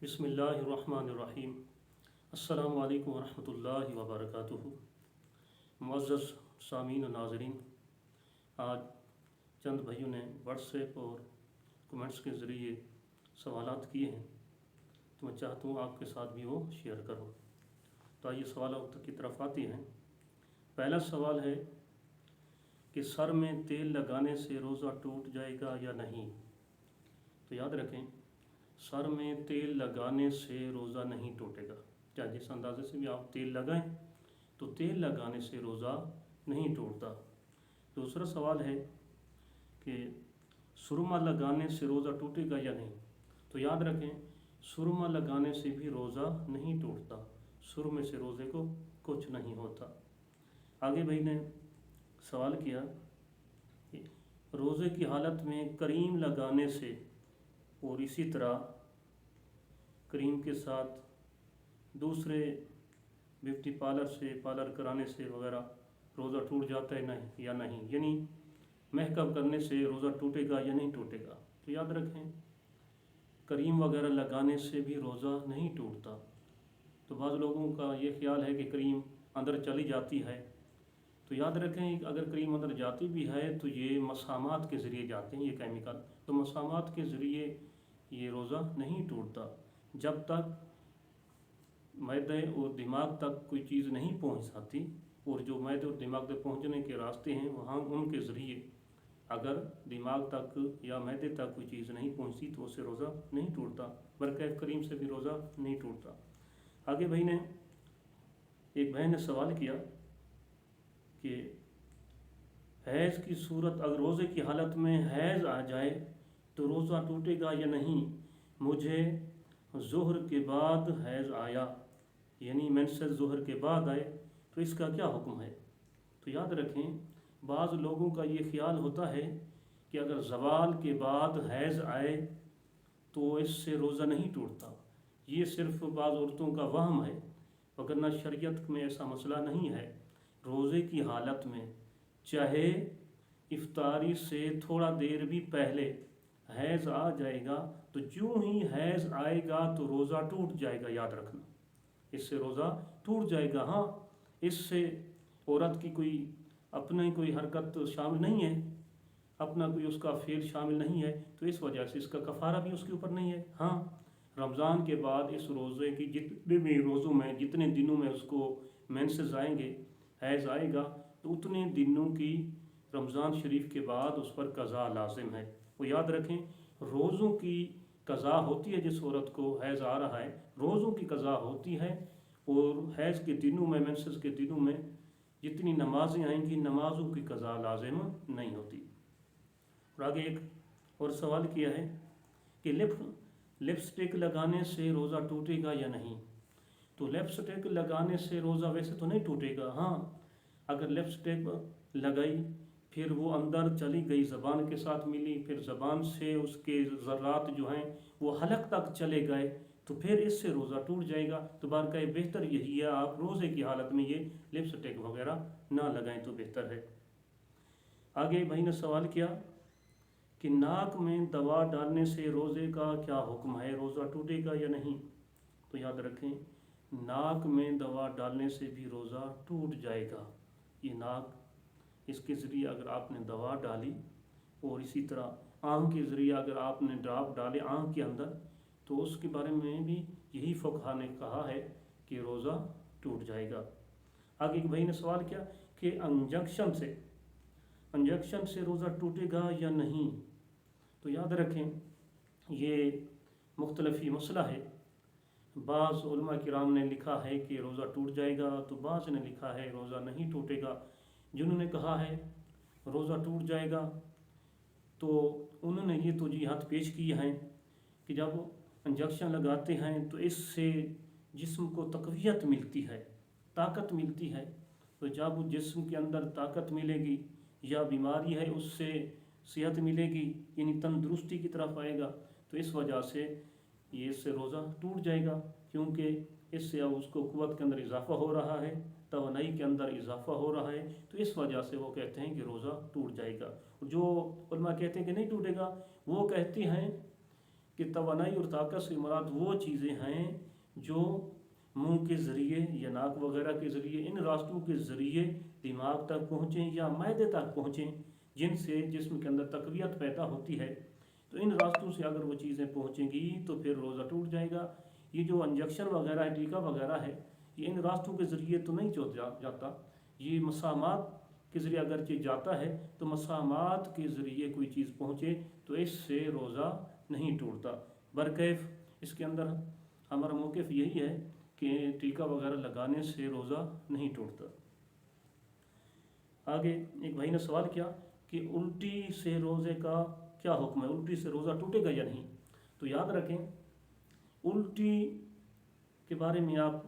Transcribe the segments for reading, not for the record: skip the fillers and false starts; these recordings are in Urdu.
بسم اللہ الرحمن الرحیم۔ السلام علیکم ورحمۃ اللہ وبرکاتہ۔ معزز سامعین و ناظرین، آج چند بھائیوں نے واٹس ایپ اور کمنٹس کے ذریعے سوالات کیے ہیں، تو میں چاہتا ہوں آپ کے ساتھ بھی وہ شیئر کروں۔ تو آئیے سوالات کی طرف آتی ہیں۔ پہلا سوال ہے کہ سر میں تیل لگانے سے روزہ ٹوٹ جائے گا یا نہیں؟ تو یاد رکھیں، سر میں تیل لگانے سے روزہ نہیں ٹوٹے گا، چاہے جس اندازے سے بھی آپ تیل لگائیں، تو تیل لگانے سے روزہ نہیں ٹوٹتا۔ دوسرا سوال ہے کہ سرما لگانے سے روزہ ٹوٹے گا یا نہیں؟ تو یاد رکھیں، سرما لگانے سے بھی روزہ نہیں ٹوٹتا، سرمے سے روزے کو کچھ نہیں ہوتا۔ آگے بھائی نے سوال کیا کہ روزے کی حالت میں کریم لگانے سے اور اسی طرح کریم کے ساتھ دوسرے بیوٹی پارلر کرانے سے وغیرہ روزہ ٹوٹ جاتا ہے یا نہیں، یعنی میک اپ کرنے سے روزہ ٹوٹے گا یا نہیں ٹوٹے گا؟ تو یاد رکھیں، کریم وغیرہ لگانے سے بھی روزہ نہیں ٹوٹتا۔ تو بعض لوگوں کا یہ خیال ہے کہ کریم اندر چلی جاتی ہے، تو یاد رکھیں اگر کریم اندر جاتی بھی ہے تو یہ مسامات کے ذریعے جاتے ہیں، یہ کیمیکل، تو مسامات کے ذریعے یہ روزہ نہیں ٹوٹتا جب تک معدے اور دماغ تک کوئی چیز نہیں پہنچ سکتی، اور جو معدے اور دماغ تک پہنچنے کے راستے ہیں وہاں ان کے ذریعے اگر دماغ تک یا معدے تک کوئی چیز نہیں پہنچتی تو اس سے روزہ نہیں ٹوٹتا، برکہ کریم سے بھی روزہ نہیں ٹوٹتا۔ آگے بھائی نے ایک بہن نے سوال کیا کہ حیض کی صورت، اگر روزے کی حالت میں حیض آ جائے تو روزہ ٹوٹے گا یا نہیں؟ مجھے ظہر کے بعد حیض آیا، یعنی مینسز ظہر کے بعد آئے، تو اس کا کیا حکم ہے؟ تو یاد رکھیں، بعض لوگوں کا یہ خیال ہوتا ہے کہ اگر زوال کے بعد حیض آئے تو اس سے روزہ نہیں ٹوٹتا، یہ صرف بعض عورتوں کا وہم ہے، وگرنہ شریعت میں ایسا مسئلہ نہیں ہے۔ روزے کی حالت میں چاہے افطاری سے تھوڑا دیر بھی پہلے حیض آ جائے گا تو جو ہی حیض آئے گا تو روزہ ٹوٹ جائے گا، یاد رکھنا، اس سے روزہ ٹوٹ جائے گا۔ ہاں، اس سے عورت کی اپنی کوئی حرکت شامل نہیں ہے، اپنا کوئی اس کا فعل شامل نہیں ہے، تو اس وجہ سے اس کا کفارہ بھی اس کے اوپر نہیں ہے۔ ہاں، رمضان کے بعد اس روزے کی جتنے بھی روزوں میں جتنے دنوں میں اس کو مینسز آئیں گے، حیض آئے گا، تو اتنے دنوں کی رمضان شریف کے بعد اس پر قضا لازم ہے۔ وہ یاد رکھیں، روزوں کی قضا ہوتی ہے، جس عورت کو حیض آ رہا ہے روزوں کی قضا ہوتی ہے، اور حیض کے دنوں میں، مینسز کے دنوں میں جتنی نمازیں آئیں گی نمازوں کی قضا لازم نہیں ہوتی۔ اور آگے ایک اور سوال کیا ہے کہ لپسٹک لگانے سے روزہ ٹوٹے گا یا نہیں؟ تو لپسٹک لگانے سے روزہ ویسے تو نہیں ٹوٹے گا۔ ہاں، اگر لپسٹک لگائی پھر وہ اندر چلی گئی، زبان کے ساتھ ملی، پھر زبان سے اس کے ذرات جو ہیں وہ حلق تک چلے گئے تو پھر اس سے روزہ ٹوٹ جائے گا۔ تو بارکہ بہتر یہی ہے آپ روزے کی حالت میں یہ لپسٹک وغیرہ نہ لگائیں تو بہتر ہے۔ آگے بھائی نے سوال کیا کہ ناک میں دوا ڈالنے سے روزے کا کیا حکم ہے، روزہ ٹوٹے گا یا نہیں؟ تو یاد رکھیں، ناک میں دوا ڈالنے سے بھی روزہ ٹوٹ جائے گا۔ یہ ناک، اس کے ذریعے اگر آپ نے دوا ڈالی، اور اسی طرح آنکھ کے ذریعے اگر آپ نے ڈراپ ڈالے آنکھ کے اندر، تو اس کے بارے میں بھی یہی فقہا نے کہا ہے کہ روزہ ٹوٹ جائے گا۔ آگے ایک بھائی نے سوال کیا کہ انجیکشن سے روزہ ٹوٹے گا یا نہیں؟ تو یاد رکھیں، یہ مختلفی مسئلہ ہے۔ بعض علماء کرام نے لکھا ہے کہ روزہ ٹوٹ جائے گا، تو بعض نے لکھا ہے روزہ نہیں ٹوٹے گا۔ جنہوں نے کہا ہے روزہ ٹوٹ جائے گا تو انہوں نے یہ توجیحات پیش کی ہیں کہ جب انجیکشن لگاتے ہیں تو اس سے جسم کو تقویت ملتی ہے، طاقت ملتی ہے، تو جب جسم کے اندر طاقت ملے گی یا بیماری ہے اس سے صحت ملے گی، یعنی تندرستی کی طرف آئے گا، تو اس وجہ سے یہ اس سے روزہ ٹوٹ جائے گا، کیونکہ اس سے اب اس کو قوت کے اندر اضافہ ہو رہا ہے، توانائی کے اندر اضافہ ہو رہا ہے، تو اس وجہ سے وہ کہتے ہیں کہ روزہ ٹوٹ جائے گا۔ جو علماء کہتے ہیں کہ نہیں ٹوٹے گا، وہ کہتے ہیں کہ توانائی اور طاقت سے مراد وہ چیزیں ہیں جو منہ کے ذریعے یا ناک وغیرہ کے ذریعے ان راستوں کے ذریعے دماغ تک پہنچیں یا معدے تک پہنچیں، جن سے جسم کے اندر تقویت پیدا ہوتی ہے۔ تو ان راستوں سے اگر وہ چیزیں پہنچیں گی تو پھر روزہ ٹوٹ جائے گا۔ یہ جو انجیکشن وغیرہ ہے، ٹیکہ وغیرہ ہے، یہ ان راستوں کے ذریعے تو نہیں جاتا، یہ مسامات کے ذریعے اگرچہ جاتا ہے تو مسامات کے ذریعے کوئی چیز پہنچے تو اس سے روزہ نہیں ٹوٹتا۔ برکیف اس کے اندر ہمارا موقف یہی ہے کہ ٹیکہ وغیرہ لگانے سے روزہ نہیں ٹوٹتا۔ آگے ایک بھائی نے سوال کیا کہ الٹی سے روزے کا کیا حکم ہے، الٹی سے روزہ ٹوٹے گا یا نہیں؟ تو یاد رکھیں، الٹی کے بارے میں آپ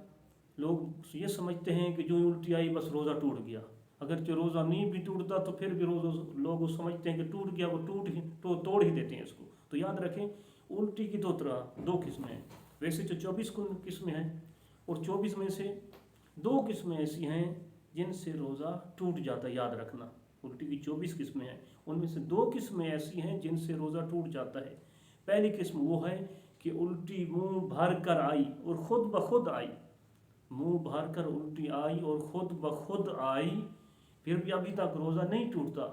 لوگ یہ سمجھتے ہیں کہ جو الٹی آئی بس روزہ ٹوٹ گیا، اگرچہ روزہ نہیں بھی ٹوٹتا تو پھر بھی روزہ لوگ سمجھتے ہیں کہ ٹوٹ گیا، وہ توڑ ہی دیتے ہیں اس کو۔ تو یاد رکھیں، الٹی کی دو قسمیں ہیں، ویسے تو 24 قسمیں ہیں، اور 24 میں سے 2 قسمیں ایسی ہیں جن سے روزہ ٹوٹ جاتا ہے۔ یاد رکھنا، الٹی کی 24 قسمیں ہیں، ان میں سے 2 قسمیں ایسی ہیں جن سے روزہ ٹوٹ جاتا ہے۔ پہلی قسم وہ ہے کہ الٹی منہ بھر کر آئی اور خود بخود آئی، منہ بھر کر الٹی آئی اور خود بخود آئی، پھر بھی ابھی تک روزہ نہیں ٹوٹتا۔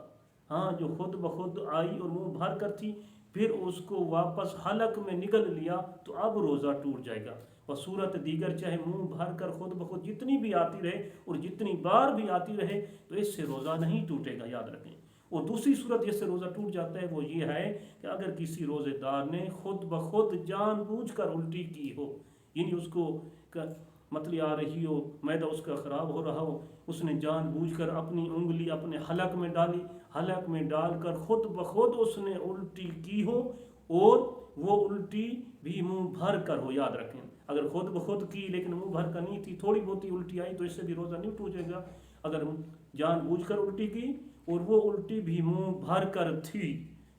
ہاں، جو خود بخود آئی اور منہ بھر کر تھی، پھر اس کو واپس حلق میں نگل لیا تو اب روزہ ٹوٹ جائے گا۔ اور صورت دیگر چاہے منہ بھر کر خود بخود جتنی بھی آتی رہے اور جتنی بار بھی آتی رہے تو اس سے روزہ نہیں ٹوٹے گا، یاد رکھیں۔ اور دوسری صورت جس سے روزہ ٹوٹ جاتا ہے وہ یہ ہے کہ اگر کسی روزے دار نے خود بخود جان بوجھ کر الٹی کی ہو، یعنی اس کو متلی آ رہی ہو، معدہ اس کا خراب ہو رہا ہو، اس نے جان بوجھ کر اپنی انگلی اپنے حلق میں ڈالی، حلق میں ڈال کر خود بخود اس نے الٹی کی ہو، اور وہ الٹی بھی منہ بھر کر ہو۔ یاد رکھیں، اگر خود بخود کی لیکن منہ بھر کر نہیں تھی، تھوڑی بہت ہی الٹی آئی تو اس سے بھی روزہ نہیں ٹوٹے گا۔ اگر جان بوجھ کر الٹی کی اور وہ الٹی بھی منہ بھر کر تھی،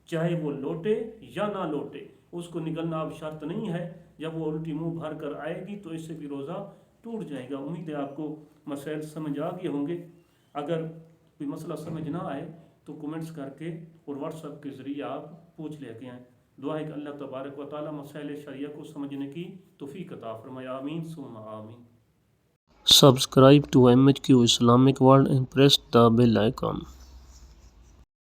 چاہے وہ لوٹے یا نہ لوٹے، اس کو نگلنا اب شرط نہیں ہے، جب وہ الٹی منہ بھر کر آئے گی تو اس سے بھی روزہ ٹوٹ جائے گا۔ امید ہے آپ کو مسائل سمجھ آ گئے ہوں گے۔ اگر کوئی مسئلہ سمجھ نہ آئے تو کمنٹس کر کے اور واٹس ایپ کے ذریعے آپ پوچھ لے کے آئیں۔ دعا ہے کہ اللہ تبارک و تعالی مسائل شرعیہ کو سمجھنے کی توفیق عطا فرمائے۔ آمین ثم آمین۔ Subscribe to MHQ Islamic World and press the bell icon.